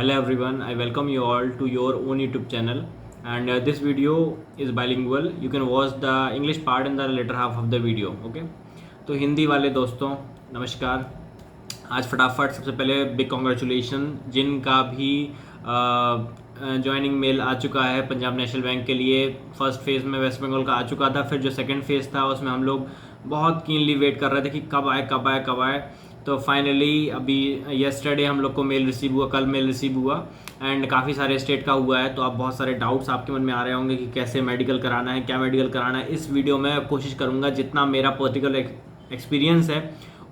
Hello everyone, I welcome you all to your own YouTube channel, and this video is bilingual. You can watch the English part in the later half of the video. Okay, तो हिंदी वाले दोस्तों नमस्कार। आज फटाफट सबसे पहले big congratulation जिनका भी ज्वाइनिंग मेल आ चुका है पंजाब नेशनल बैंक के लिए। फर्स्ट फेज़ में वेस्ट बंगाल का आ चुका था, फिर जो सेकंड फेज़ था उसमें हम लोग बहुत कीनली वेट कर रहे थे कि कब आए कब आए कब आए। तो फाइनली अभी येस्टरडे हम लोग को मेल रिसीव हुआ, कल मेल रिसीव हुआ एंड काफ़ी सारे स्टेट का हुआ है। तो आप बहुत सारे डाउट्स आपके मन में आ रहे होंगे कि कैसे मेडिकल कराना है, क्या मेडिकल कराना है। इस वीडियो में कोशिश करूँगा जितना मेरा पर्टिकुलर एक्सपीरियंस है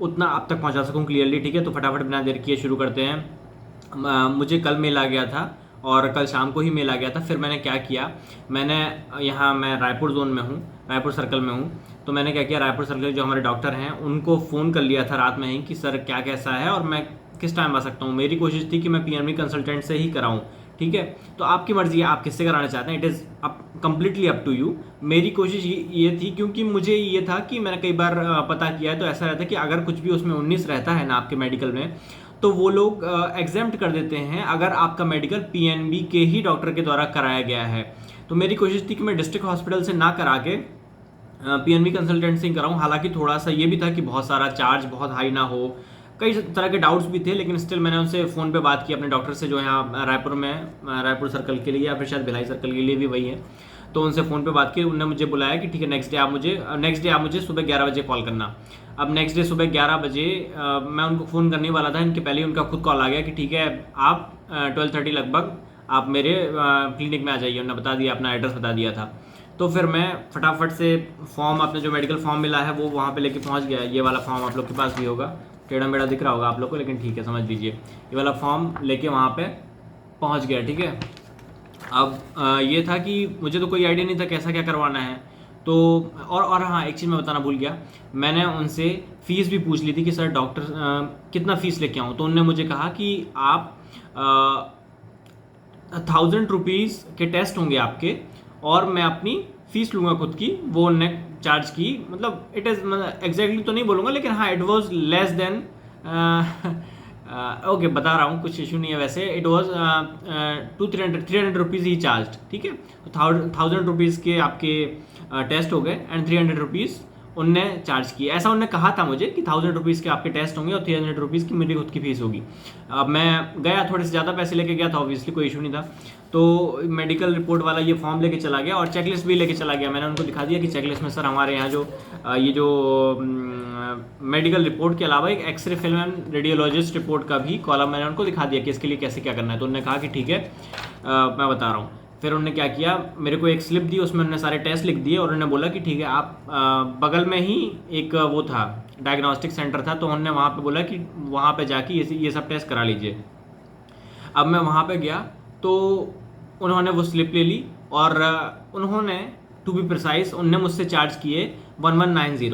उतना आप तक पहुँचा सकूँ क्लियरली। ठीक है, तो फटाफट बिना देर किए शुरू करते हैं। मुझे कल मेल आ गया था और कल शाम को ही मेल आ गया था। फिर मैंने क्या किया, मैं रायपुर जोन में हूँ, रायपुर सर्कल में हूँ। तो मैंने क्या किया, रायपुर सर्कल जो हमारे डॉक्टर हैं उनको फ़ोन कर लिया था रात में ही कि सर क्या कैसा है और मैं किस टाइम आ सकता हूँ। मेरी कोशिश थी कि मैं पीएनबी कंसल्टेंट से ही कराऊँ। ठीक है, तो आपकी मर्ज़ी है आप किससे कराना चाहते हैं, it is up completely up to you. मेरी कोशिश ये थी, क्योंकि मुझे ये था कि मैंने कई बार पता किया है तो ऐसा रहता है कि अगर कुछ भी उसमें 19 रहता है ना आपके मेडिकल में, तो वो लोग एग्जेम्प्ट कर देते हैं अगर आपका मेडिकल पीएनबी के ही डॉक्टर के द्वारा कराया गया है। तो मेरी कोशिश थी कि मैं डिस्ट्रिक्ट हॉस्पिटल से ना करा के पीएनबी कंसल्टेंट से कराऊँ। हालांकि थोड़ा सा ये भी था कि बहुत सारा चार्ज बहुत हाई ना हो, कई तरह के डाउट्स भी थे, लेकिन स्टिल मैंने उनसे फ़ोन पे बात की अपने डॉक्टर से जो यहाँ रायपुर में, रायपुर सर्कल के लिए या फिर शायद भिलाई सर्कल के लिए भी वही है। तो उनसे फ़ोन पे बात की, उन्होंने मुझे बुलाया कि ठीक है नेक्स्ट डे आप मुझे सुबह 11 बजे कॉल करना। अब नेक्स्ट डे सुबह 11 बजे मैं उनको फ़ोन करने वाला था, इनके पहले ही उनका खुद कॉल आ गया कि ठीक है आप 12:30 लगभग आप मेरे क्लिनिक में आ जाइए। उन्होंने बता दिया, अपना एड्रेस बता दिया था। तो फिर मैं फटाफट से फॉर्म, अपने जो मेडिकल फॉर्म मिला है वो वहाँ पे लेके पहुँच गया। ये वाला फॉर्म आप लोग के पास भी होगा, टेढ़ा मेढ़ा दिख रहा होगा आप लोग को, लेकिन ठीक है समझ लीजिए। ये वाला फॉर्म लेके वहाँ पे पहुँच गया। ठीक है, अब ये था कि मुझे तो कोई आइडिया नहीं था कैसा क्या करवाना है। तो और हाँ, एक चीज़ मैं बताना भूल गया, मैंने उनसे फ़ीस भी पूछ ली थी कि सर डॉक्टर कितना फ़ीस लेके आऊँ। तो उन्होंने मुझे कहा कि आप 1000 रुपीज़ के टेस्ट होंगे आपके और मैं अपनी फ़ीस लूँगा खुद की। वो उनने चार्ज की, मतलब इट इज़, मतलब एग्जैक्टली तो नहीं बोलूँगा, लेकिन हाँ it was less than okay बता रहा हूँ, कुछ इशू नहीं है वैसे। It was 300 rupees he charge. ठीक है, तो 1000 रुपीज़ के आपके टेस्ट हो गए एंड 300 रुपीज़ उनने चार्ज किए। ऐसा उनने कहा था मुझे कि 1000 रुपीज़ के आपके टेस्ट होंगे और 300 रुपीज़ की मेरी खुद की फीस होगी। अब मैं गया, थोड़े से ज़्यादा पैसे लेके गया था, ऑब्वियसली कोई इशू नहीं था। तो मेडिकल रिपोर्ट वाला ये फॉर्म लेके चला गया और चेकलिस्ट भी लेके चला गया। मैंने उनको दिखा दिया कि चेकलिस्ट में सर हमारे यहाँ जो ये जो मेडिकल रिपोर्ट के अलावा एक x ray film and radiologist report का भी कॉलम मैंने उनको दिखा दिया कि इसके लिए कैसे क्या करना है। तो उन्होंने कहा कि ठीक है मैं बता रहा हूँ। फिर उन्होंने क्या किया, मेरे को एक स्लिप दी, उसमें उन्होंने सारे टेस्ट लिख दिए और उन्होंने बोला कि ठीक है आप बगल में ही एक वो था डायग्नोस्टिक सेंटर था, तो उन्होंने वहाँ पे बोला कि वहाँ पे जाके ये सब टेस्ट करा लीजिए। अब मैं वहाँ पे गया तो उन्होंने वो स्लिप ले ली और उन्होंने टू बी प्रिसाइज उनने मुझसे चार्ज किए 1190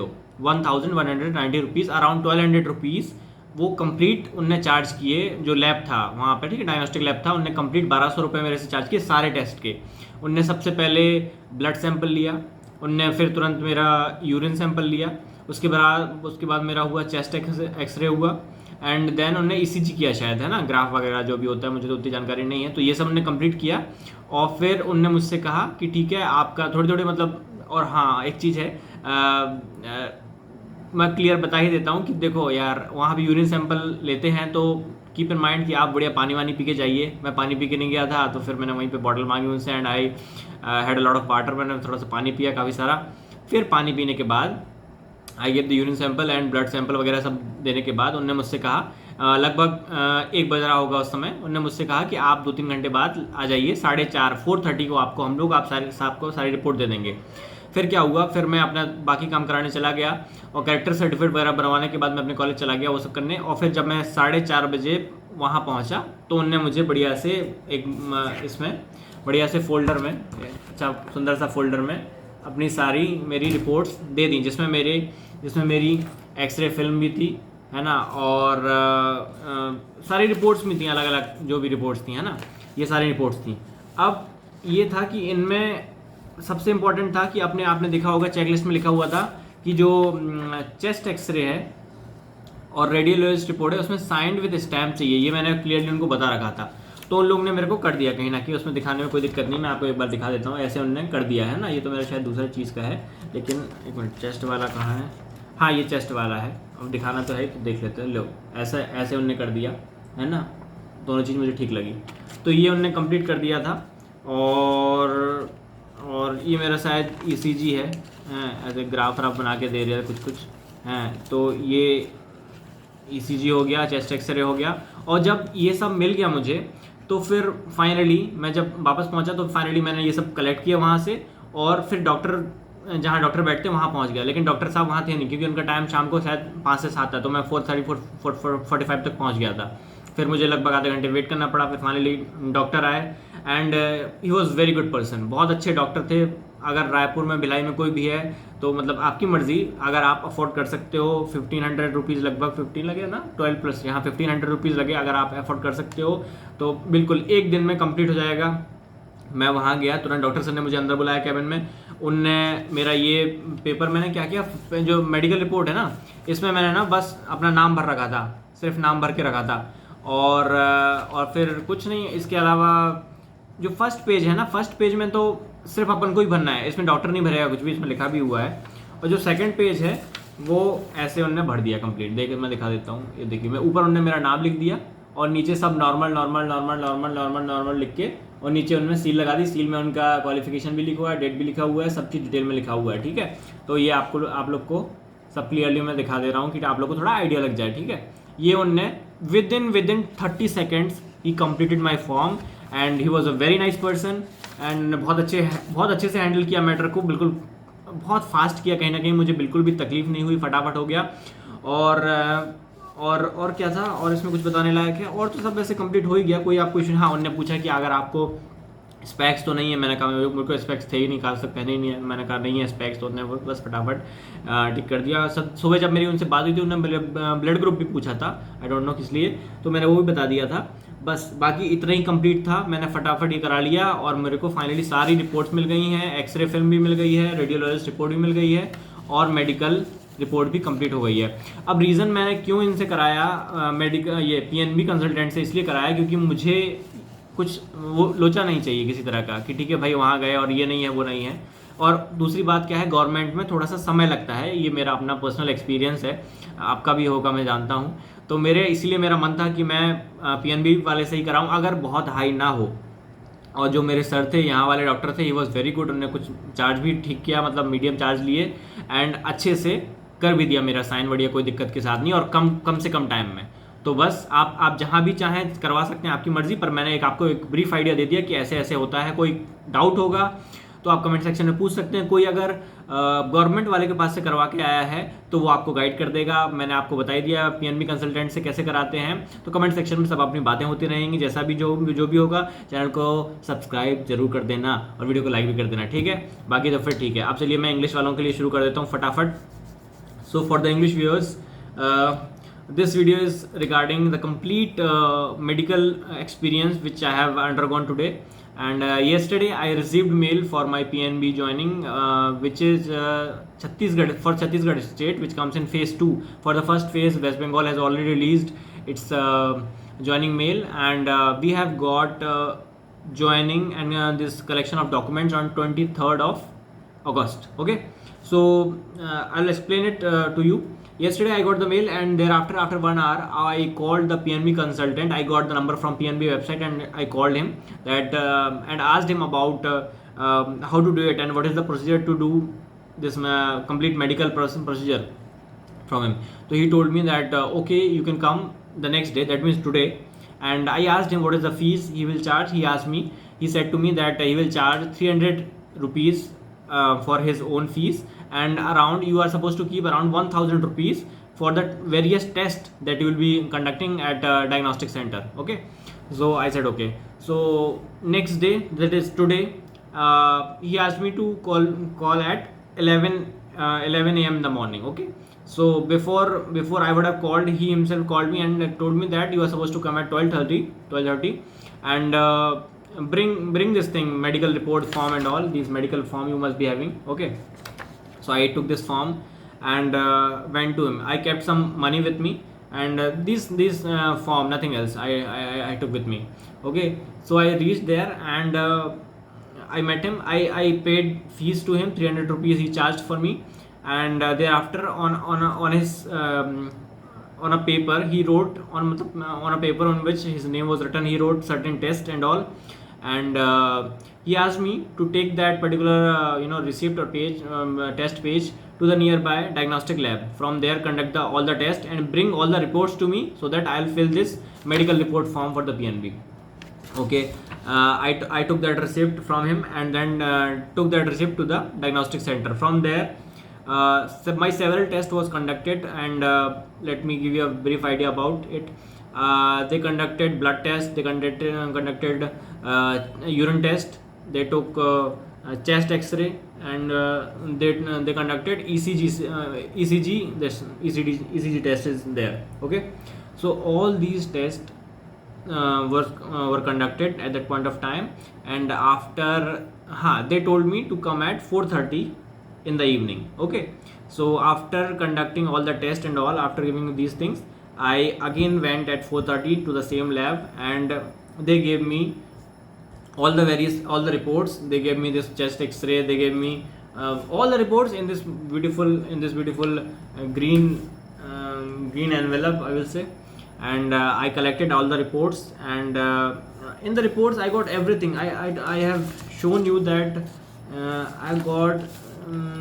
रुपीज़, अराउंड 1200 रुपीज़ वो कंप्लीट उनने चार्ज किए। जो लैब था वहाँ पे, ठीक है, डायग्नोस्टिक लैब था, उनने कंप्लीट 1200 रुपये मेरे से चार्ज किए सारे टेस्ट के। उनने सबसे पहले ब्लड सैंपल लिया, उनने फिर तुरंत मेरा यूरिन सैंपल लिया, उसके बाद मेरा हुआ चेस्ट एक्सरे हुआ एंड देन उन्होंने ईसीजी किया शायद, है ना, ग्राफ वगैरह जो भी होता है, मुझे तो उतनी जानकारी नहीं है। तो ये सब उन्होंने कंप्लीट किया और फिर उनने मुझसे कहा कि ठीक है आपका थोड़ी मतलब, और हाँ एक चीज़ है मैं क्लियर बता ही देता हूँ कि देखो यार वहाँ भी यूरिन सैंपल लेते हैं तो कीप इन माइंड कि आप बढ़िया पानी वानी पी के जाइए। मैं पानी पी के नहीं गया था, तो फिर मैंने वहीं पे बॉटल मांगी उनसे and I had a lot of water. मैंने थोड़ा सा पानी पिया, काफ़ी सारा। फिर पानी पीने के बाद I gave the urine sample and blood sample वगैरह सब देने के बाद उन्होंने मुझसे कहा लगभग 1 बज रहा होगा उस समय, उन्होंने मुझसे कहा कि आप 2-3 घंटे बाद आ जाइए, 4:30 को आपको हम लोग आपको सारी रिपोर्ट दे देंगे। फिर क्या हुआ, फिर मैं अपना बाकी काम कराने चला गया और कैरेक्टर सर्टिफिकेट वगैरह बनवाने के बाद मैं अपने कॉलेज चला गया वो सब करने। और फिर जब मैं 4:30 बजे वहाँ पहुँचा तो उनने मुझे बढ़िया से इसमें बढ़िया से फोल्डर में, अच्छा सुंदर सा फोल्डर में अपनी सारी मेरी रिपोर्ट्स दे दी, जिसमें मेरी एक्सरे फिल्म भी थी, है ना, और सारी रिपोर्ट्स भी थी, अलग अलग जो भी रिपोर्ट्स थी, है ना, ये सारी रिपोर्ट्स थी। अब ये था कि इनमें सबसे इम्पोर्टेंट था कि आपने देखा होगा चेकलिस्ट में लिखा हुआ था कि जो चेस्ट एक्सरे है और रेडियोलॉजिस्ट रिपोर्ट है उसमें साइंड विद स्टैम्प चाहिए। ये मैंने क्लियरली उनको बता रखा था। तो उन लोग ने मेरे को कर दिया कहीं ना कहीं, उसमें दिखाने में कोई दिक्कत नहीं, मैं आपको एक बार दिखा देता हूँ। ऐसे उन्होंने कर दिया है ना, ये तो मेरा शायद दूसरा चीज़ का है, लेकिन एक मिनट, चेस्ट वाला कहाँ है? हाँ ये चेस्ट वाला है, अब दिखाना तो है, तो देख लेते हैं। लो ऐसा ऐसे उन्होंने कर दिया है ना, दोनों चीज़ मुझे ठीक लगी। तो ये उन्होंने कंप्लीट कर दिया था। और ये मेरा शायद ECG है, ऐसे ग्राफ व्राफ बना के दे रहे हैं कुछ हैं। तो ये ECG हो गया, चेस्ट एक्सरे हो गया। और जब ये सब मिल गया मुझे, तो फिर फाइनली मैं जब वापस पहुंचा तो फाइनली मैंने ये सब कलेक्ट किया वहाँ से, और फिर डॉक्टर, जहाँ डॉक्टर बैठते वहाँ पहुँच गया। लेकिन डॉक्टर साहब वहाँ थे नहीं, क्योंकि उनका टाइम शाम को शायद 5 से 7 था, तो मैं 4:45 तक पहुँच गया था। फिर मुझे लगभग आधे घंटे वेट करना पड़ा। फिर फाइनली डॉक्टर आए and he was very good person, बहुत अच्छे डॉक्टर थे। अगर रायपुर में, भिलाई में कोई भी है तो मतलब आपकी मर्ज़ी, अगर आप अफोर्ड कर सकते हो, 1500 रुपीज़, लगभग 15 लगे ना, 12 प्लस यहाँ 1500 रुपीज़ लगे, अगर आप अफोर्ड कर सकते हो तो बिल्कुल एक दिन में कंप्लीट हो जाएगा। मैं वहाँ गया, तुरंत डॉक्टर सर ने मुझे अंदर बुलाया कैबिन में। उनने मेरा ये पेपर, मैंने क्या किया, जो मेडिकल रिपोर्ट है ना, इसमें मैंने ना बस अपना नाम भर रखा था, सिर्फ नाम भर के रखा था। और फिर कुछ नहीं, इसके अलावा जो फर्स्ट पेज है ना, फर्स्ट पेज में तो सिर्फ अपन को ही भरना है, इसमें डॉक्टर नहीं भरेगा कुछ भी, इसमें लिखा भी हुआ है। और जो सेकंड पेज है वो ऐसे उन्होंने भर दिया कंप्लीट। देखिए मैं दिखा देता हूँ, ये देखिए, मैं ऊपर उन्होंने मेरा नाम लिख दिया और नीचे सब normal normal normal normal normal normal लिख के, और नीचे उन्होंने सील लगा दी। सील में उनका क्वालिफिकेशन भी लिखा हुआ है, डेट भी लिखा हुआ है, सब चीज़ डिटेल में लिखा हुआ है, ठीक है। तो ये आप लोग को सब क्लियरली मैं दिखा दे रहा हूँ कि आप लोग को थोड़ा आइडिया लग जाए, ठीक है। ये उनने with in 30 seconds he completed my form and he was a very nice person and बहुत अच्छे से हैंडल किया मैटर को, बिल्कुल बहुत फास्ट किया, कहीं ना कहीं मुझे बिल्कुल भी तकलीफ नहीं हुई, फटाफट हो गया। और क्या था, और इसमें कुछ बताने लायक है, और तो सब वैसे कंप्लीट हो ही गया। कोई आपको इशू? हाँ, उन्होंने पूछा कि अगर आपको स्पेक्स तो नहीं है, मैंने कहा मेरे को स्पेक्स थे ही नहीं, कहा पहने ही नहीं है, मैंने कहा नहीं है स्पेक्स, तो उन्होंने बस फटाफट टिक कर दिया। सब सुबह जब मेरी उनसे बात हुई थी, उन्होंने ब्लड ग्रुप भी पूछा था, आई डोंट नो किस लिए, तो मैंने वो भी बता दिया था। बस बाकी इतना ही कंप्लीट था, मैंने फटाफट ये करा लिया और मेरे को फाइनली सारी रिपोर्ट्स मिल गई हैं, एक्सरे फिल्म भी मिल गई है, रेडियोलॉजिस्ट रिपोर्ट भी मिल गई है और मेडिकल रिपोर्ट भी कंप्लीट हो गई है। अब रीज़न मैंने क्यों इनसे कराया, मेडिकल ये PNB कंसल्टेंट से इसलिए कराया क्योंकि मुझे कुछ वो लोचा नहीं चाहिए किसी तरह का कि ठीक है भाई वहाँ गए और ये नहीं है वो नहीं है। और दूसरी बात क्या है, गवर्नमेंट में थोड़ा सा समय लगता है, ये मेरा अपना पर्सनल एक्सपीरियंस है, आपका भी होगा मैं जानता हूँ। तो इसीलिए मेरा मन था कि मैं PNB वाले से ही कराऊँ, अगर बहुत हाई ना हो। और जो मेरे सर थे, यहाँ वाले डॉक्टर थे, ही वॉज वेरी गुड, उन्होंने कुछ चार्ज भी ठीक किया, मतलब मीडियम चार्ज लिए एंड अच्छे से कर भी दिया मेरा साइन, बढ़िया, कोई दिक्कत के साथ नहीं, और कम से कम टाइम में। तो बस आप जहाँ भी चाहें करवा सकते हैं, आपकी मर्ज़ी, पर मैंने आपको एक ब्रीफ आइडिया दे दिया कि ऐसे ऐसे होता है। कोई डाउट होगा तो आप कमेंट सेक्शन में पूछ सकते हैं। कोई अगर गवर्नमेंट वाले के पास से करवा के आया है तो वो आपको गाइड कर देगा। मैंने आपको बता ही दिया PNB कंसल्टेंट से कैसे कराते हैं। तो कमेंट सेक्शन में सब अपनी बातें होती रहेंगी, जैसा भी जो भी होगा। चैनल को सब्सक्राइब जरूर कर देना और वीडियो को लाइक भी कर देना, ठीक है। बाकी तो फिर ठीक है, अब चलिए मैं इंग्लिश वालों के लिए शुरू कर देता हूँ फटाफट। So for the English viewers, this video is regarding the complete medical experience which I have undergone today. And yesterday I received mail for my PNB joining, which is Chhattisgarh state, which comes in phase 2. For the first phase, West Bengal has already released its joining mail, and we have got joining and this collection of documents on 23rd of August. Okay, so I'll explain it to you. Yesterday I got the mail, and thereafter after 1 hour I called the PNB consultant. I got the number from PNB website and I called him that and asked him about how to do it and what is the procedure to do this complete medical procedure from him. So he told me that okay, you can come the next day, that means today. And I asked him what is the fees he will charge. He said to me that he will charge 300 rupees for his own fees, and around you are supposed to keep around 1000 rupees for the various tests that you will be conducting at a diagnostic center. Okay, so I said okay. So next day, that is today, he asked me to call at 11 a.m. in the morning. Okay, so before I would have called, he himself called me and told me that you are supposed to come at 12:30 and bring this thing, medical report form and all these medical form you must be having. Okay, so I took this form and went to him. I kept some money with me and this form, nothing else, I took with me. Okay, so I reached there, and I met him. I paid fees to him, 300 rupees he charged for me, and thereafter on his on a paper he wrote on a paper on which his name was written, he wrote certain test and all, and he asked me to take that particular receipt or page, test page, to the nearby diagnostic lab. From there conduct all the test and bring all the reports to me, so that I'll fill this medical report form for the PNB. Okay, I took that receipt from him, and then took that receipt to the diagnostic center. From there my several tests was conducted, and let me give you a brief idea about it. They conducted blood test, they conducted urine test, they took chest x-ray, and they conducted ECG. This ECG test is there. Okay, so all these tests were conducted at that point of time, and after they told me to come at 4:30 in the evening. Okay, so after conducting all the test and all, after giving these things, I again went at 4:30 to the same lab, and they gave me all the reports. They gave me this chest x-ray, they gave me all the reports in this beautiful green envelope, I will say. And I collected all the reports, and in the reports I got everything. I have shown you that I got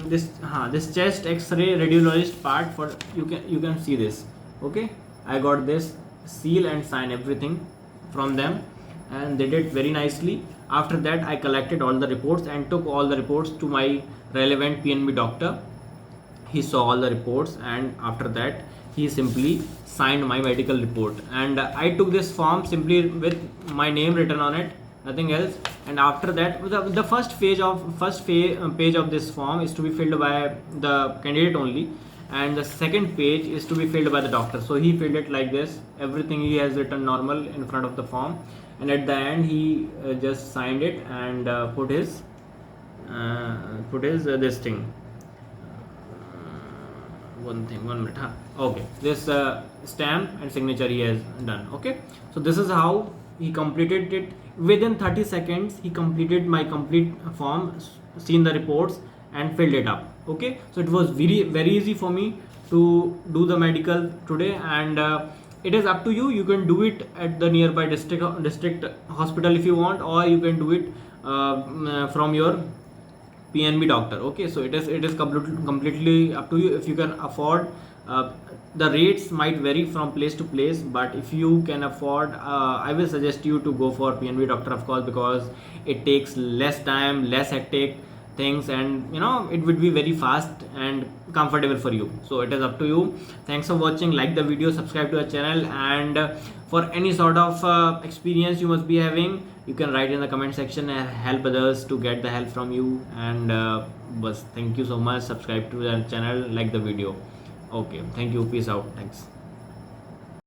this chest x-ray radiologist part, for you can see this. Okay, I got this seal and sign, everything from them, and they did very nicely. After that I collected all the reports and took all the reports to my relevant PNB doctor. He saw all the reports, and after that he simply signed my medical report, and I took this form simply with my name written on it, nothing else. And after that the first page of this form is to be filled by the candidate only, and the second page is to be filled by the doctor. So he filled it like this, everything he has written normal in front of the form, and at the end he just signed it and put his this thing, one minute. Okay, this stamp and signature he has done. Okay, so this is how he completed it. Within 30 seconds he completed my complete form, seen the reports, and filled it up. Okay, so it was very easy for me to do the medical today, and it is up to you. You can do it at the nearby district hospital if you want, or you can do it from your PNB doctor. Okay, so it is completely up to you. If you can afford, the rates might vary from place to place, but if you can afford, I will suggest you to go for PNB doctor, of course, because it takes less time, less hectic things, and it would be very fast and comfortable for you. So it is up to you. Thanks for watching. Like the video, subscribe to our channel, and for any sort of experience you must be having, you can write in the comment section and help others to get the help from you. And thank you so much. Subscribe to the channel, like the video. Okay, thank you, peace out, thanks.